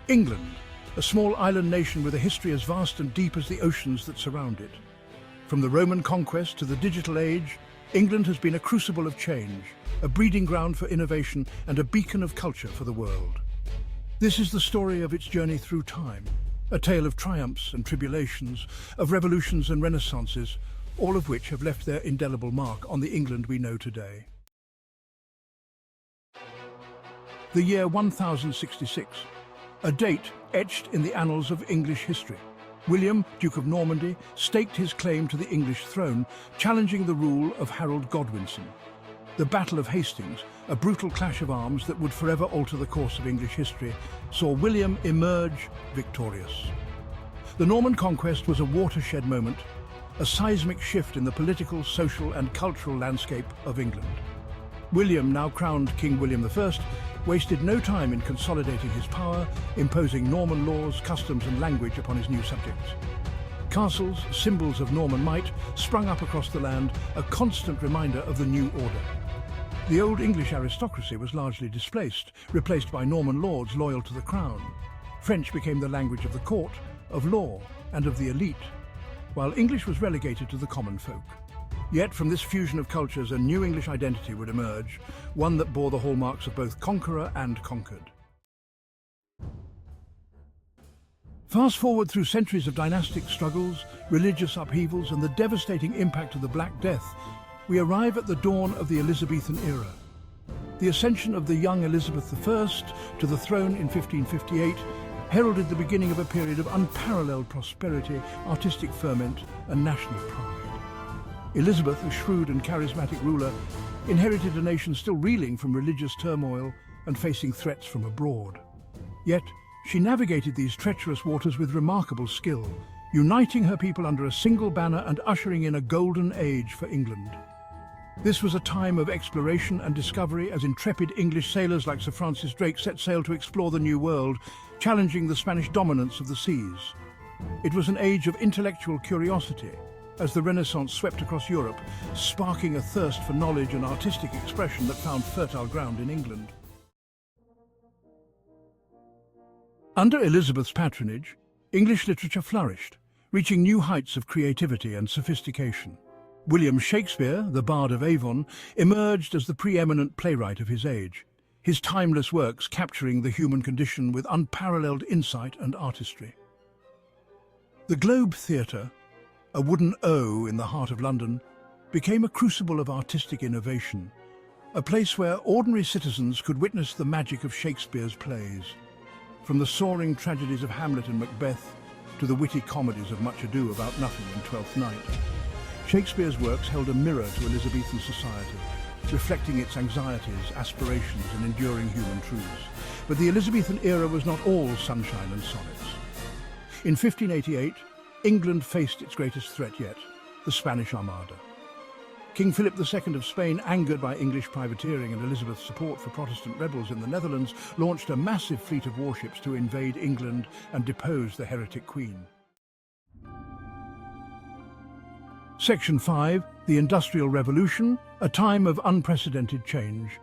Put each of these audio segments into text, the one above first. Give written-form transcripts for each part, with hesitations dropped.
England, a small island nation with a history as vast and deep as the oceans that surround it. From the Roman conquest to the digital age, England has been a crucible of change, a breeding ground for innovation and a beacon of culture for the world. This is the story of its journey through time, a tale of triumphs and tribulations, of revolutions and renaissances, all of which have left their indelible mark on the England we know today. The year 1066, a date etched in the annals of English history. William, Duke of Normandy, staked his claim to the English throne, challenging the rule of Harold Godwinson. The Battle of Hastings, a brutal clash of arms that would forever alter the course of English history, saw William emerge victorious. The Norman Conquest was a watershed moment, a seismic shift in the political, social and cultural landscape of England. William, now crowned King William I, wasted no time in consolidating his power, imposing Norman laws, customs and language upon his new subjects. Castles, symbols of Norman might, sprung up across the land, a constant reminder of the new order. The old English aristocracy was largely displaced, replaced by Norman lords loyal to the crown. French became the language of the court, of law and of the elite, while English was relegated to the common folk. Yet from this fusion of cultures a new English identity would emerge, one that bore the hallmarks of both conqueror and conquered. Fast forward through centuries of dynastic struggles, religious upheavals and the devastating impact of the Black Death, we arrive at the dawn of the Elizabethan Era. The ascension of the young Elizabeth I to the throne in 1558 heralded the beginning of a period of unparalleled prosperity, artistic ferment and national pride. Elizabeth, a shrewd and charismatic ruler, inherited a nation still reeling from religious turmoil and facing threats from abroad. Yet, she navigated these treacherous waters with remarkable skill, uniting her people under a single banner and ushering in a golden age for England. This was a time of exploration and discovery as intrepid English sailors like Sir Francis Drake set sail to explore the New World, challenging the Spanish dominance of the seas. It was an age of intellectual curiosity, as the Renaissance swept across Europe, sparking a thirst for knowledge and artistic expression that found fertile ground in England. Under Elizabeth's patronage, English literature flourished, reaching new heights of creativity and sophistication. William Shakespeare, the Bard of Avon, emerged as the preeminent playwright of his age, his timeless works capturing the human condition with unparalleled insight and artistry. The Globe Theatre, a wooden O in the heart of London, became a crucible of artistic innovation, a place where ordinary citizens could witness the magic of Shakespeare's plays. From the soaring tragedies of Hamlet and Macbeth to the witty comedies of Much Ado About Nothing and Twelfth Night, Shakespeare's works held a mirror to Elizabethan society, reflecting its anxieties, aspirations and enduring human truths. But the Elizabethan era was not all sunshine and sonnets. In 1588, England faced its greatest threat yet, the Spanish Armada. King Philip II of Spain, angered by English privateering and Elizabeth's support for Protestant rebels in the Netherlands, launched a massive fleet of warships to invade England and depose the heretic queen. Section 5, the Industrial Revolution, a time of unprecedented change.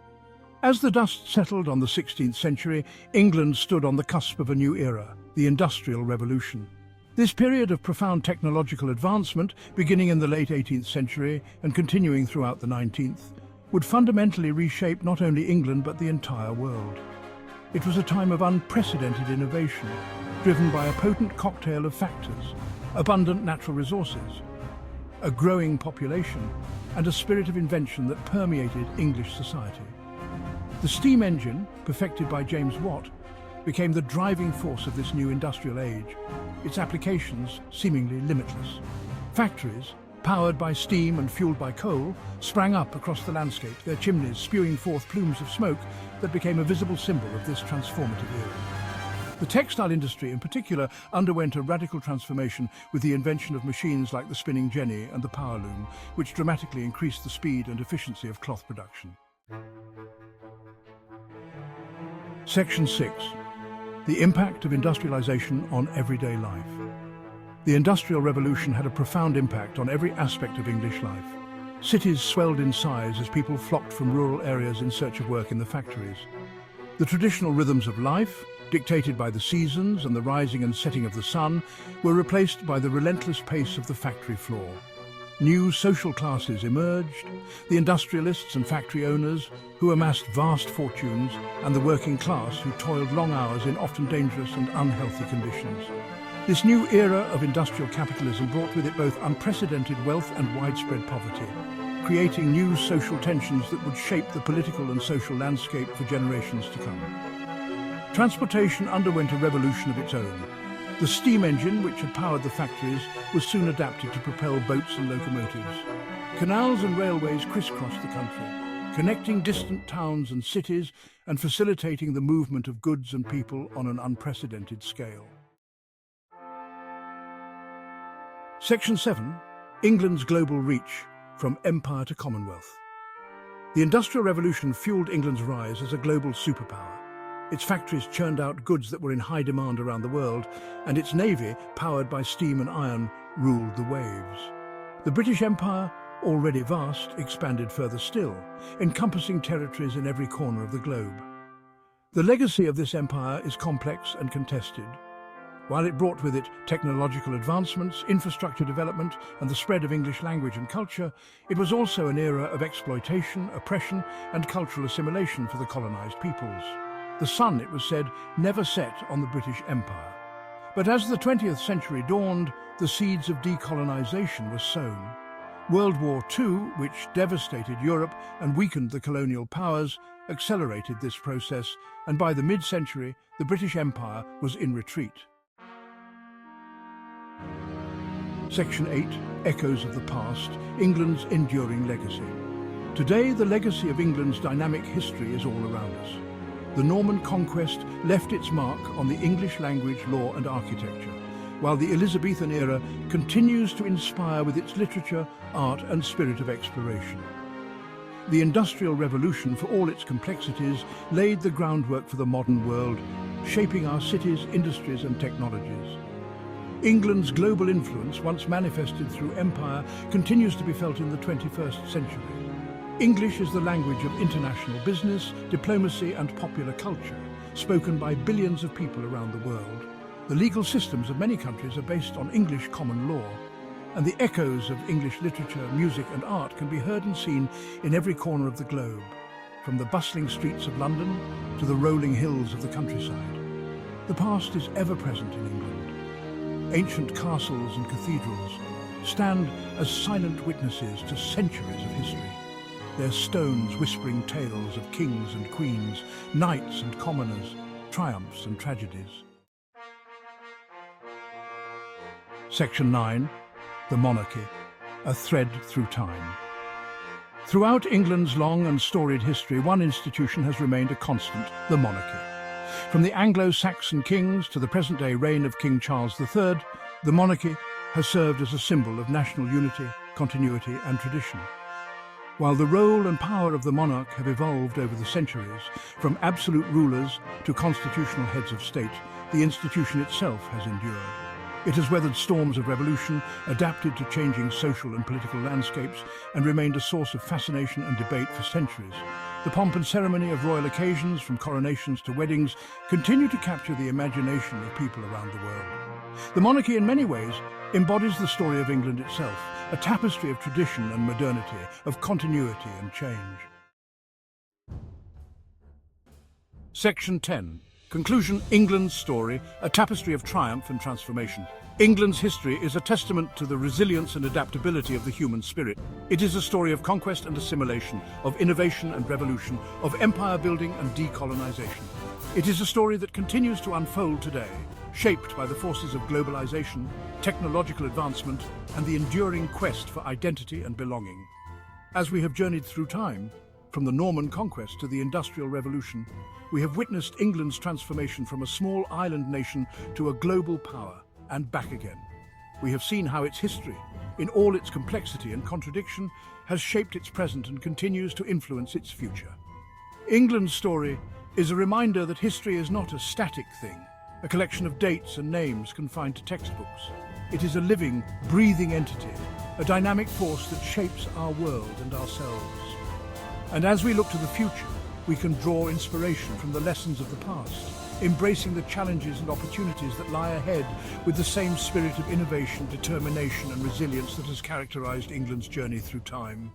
As the dust settled on the 16th century, England stood on the cusp of a new era, the Industrial Revolution. This period of profound technological advancement, beginning in the late 18th century and continuing throughout the 19th, would fundamentally reshape not only England but the entire world. It was a time of unprecedented innovation, driven by a potent cocktail of factors: abundant natural resources, a growing population, and a spirit of invention that permeated English society. The steam engine, perfected by James Watt, became the driving force of this new industrial age, its applications seemingly limitless. Factories, powered by steam and fueled by coal, sprang up across the landscape, their chimneys spewing forth plumes of smoke that became a visible symbol of this transformative era. The textile industry in particular underwent a radical transformation with the invention of machines like the spinning jenny and the power loom, which dramatically increased the speed and efficiency of cloth production. Section 6. The impact of industrialization on everyday life. The Industrial Revolution had a profound impact on every aspect of English life. Cities swelled in size as people flocked from rural areas in search of work in the factories. The traditional rhythms of life, dictated by the seasons and the rising and setting of the sun, were replaced by the relentless pace of the factory floor. New social classes emerged, the industrialists and factory owners who amassed vast fortunes, and the working class who toiled long hours in often dangerous and unhealthy conditions. This new era of industrial capitalism brought with it both unprecedented wealth and widespread poverty, creating new social tensions that would shape the political and social landscape for generations to come. Transportation underwent a revolution of its own. The steam engine, which had powered the factories, was soon adapted to propel boats and locomotives. Canals and railways crisscrossed the country, connecting distant towns and cities and facilitating the movement of goods and people on an unprecedented scale. Section 7. England's global reach, from empire to Commonwealth. The Industrial Revolution fueled England's rise as a global superpower. Its factories churned out goods that were in high demand around the world, and its navy, powered by steam and iron, ruled the waves. The British Empire, already vast, expanded further still, encompassing territories in every corner of the globe. The legacy of this empire is complex and contested. While it brought with it technological advancements, infrastructure development, and the spread of English language and culture, it was also an era of exploitation, oppression, and cultural assimilation for the colonized peoples. The sun, it was said, never set on the British Empire. But as the 20th century dawned, the seeds of decolonization were sown. World War II, which devastated Europe and weakened the colonial powers, accelerated this process, and by the mid-century, the British Empire was in retreat. Section 8. Echoes of the Past, England's Enduring Legacy. Today, the legacy of England's dynamic history is all around us. The Norman Conquest left its mark on the English language, law and architecture, while the Elizabethan Era continues to inspire with its literature, art and spirit of exploration. The Industrial Revolution, for all its complexities, laid the groundwork for the modern world, shaping our cities, industries and technologies. England's global influence, once manifested through empire, continues to be felt in the 21st century. English is the language of international business, diplomacy and popular culture, spoken by billions of people around the world. The legal systems of many countries are based on English common law, and the echoes of English literature, music and art can be heard and seen in every corner of the globe, from the bustling streets of London to the rolling hills of the countryside. The past is ever present in England. Ancient castles and cathedrals stand as silent witnesses to centuries of history, their stones whispering tales of kings and queens, knights and commoners, triumphs and tragedies. Section 9. The Monarchy, a thread through time. Throughout England's long and storied history, one institution has remained a constant, the monarchy. From the Anglo-Saxon kings to the present-day reign of King Charles III, the monarchy has served as a symbol of national unity, continuity and tradition. While the role and power of the monarch have evolved over the centuries, from absolute rulers to constitutional heads of state, the institution itself has endured. It has weathered storms of revolution, adapted to changing social and political landscapes, and remained a source of fascination and debate for centuries. The pomp and ceremony of royal occasions, from coronations to weddings, continue to capture the imagination of people around the world. The monarchy, in many ways, embodies the story of England itself, a tapestry of tradition and modernity, of continuity and change. Section 10. Conclusion: England's story, a tapestry of triumph and transformation. England's history is a testament to the resilience and adaptability of the human spirit. It is a story of conquest and assimilation, of innovation and revolution, of empire building and decolonization. It is a story that continues to unfold today, shaped by the forces of globalization, technological advancement, and the enduring quest for identity and belonging. As we have journeyed through time, from the Norman Conquest to the Industrial Revolution, we have witnessed England's transformation from a small island nation to a global power, and back again. We have seen how its history, in all its complexity and contradiction, has shaped its present and continues to influence its future. England's story is a reminder that history is not a static thing, a collection of dates and names confined to textbooks. It is a living, breathing entity, a dynamic force that shapes our world and ourselves. And as we look to the future, we can draw inspiration from the lessons of the past, embracing the challenges and opportunities that lie ahead with the same spirit of innovation, determination and resilience that has characterized England's journey through time.